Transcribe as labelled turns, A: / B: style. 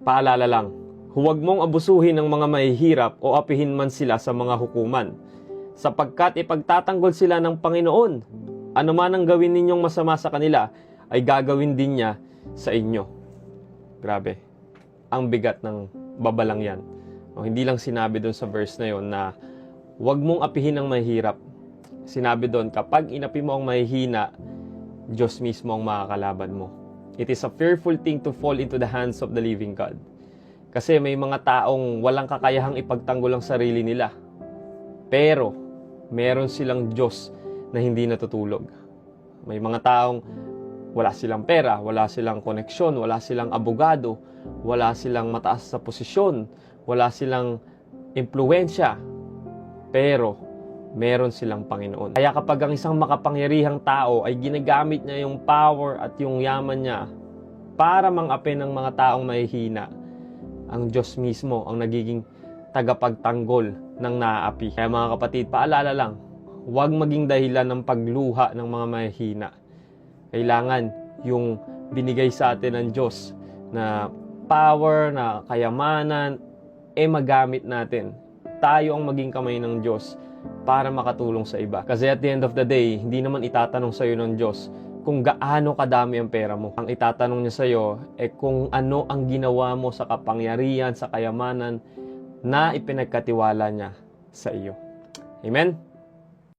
A: Paalala lang, huwag mong abusuhin ng mga mahihirap o apihin man sila sa mga hukuman, sapagkat ipagtatanggol sila ng Panginoon. Ano man ang gawin ninyong masama sa kanila, ay gagawin din niya sa inyo. Grabe, ang bigat ng babalang yan. O, hindi lang sinabi doon sa verse na yon na huwag mong apihin ang mahihirap. Sinabi doon, kapag inapi mo ang mahihina, Diyos mismo ang makakalaban mo. It is a fearful thing to fall into the hands of the living God. Kasi may mga taong walang kakayahang ipagtanggol ang sarili nila. Pero, meron silang Diyos na hindi natutulog. May mga taong wala silang pera, wala silang koneksyon, wala silang abogado, wala silang mataas sa posisyon, wala silang impluwensya. Pero, meron silang Panginoon. Kaya kapag ang isang makapangyarihang tao ay ginagamit niya yung power at yung yaman niya para mang-api ng mga taong mahihina, ang Diyos mismo ang nagiging tagapagtanggol ng naaapi. Kaya mga kapatid, paalala lang, huwag maging dahilan ng pagluha ng mga mahihina. Kailangan yung binigay sa atin ng Diyos na power, na kayamanan, magamit natin. Tayo ang maging kamay ng Diyos para makatulong sa iba. Kasi at the end of the day, hindi naman itatanong sa iyo ng Diyos kung gaano kadami ang pera mo. Ang itatanong niya sa iyo kung ano ang ginawa mo sa kapangyarihan, sa kayamanan na ipinagkatiwala niya sa iyo. Amen?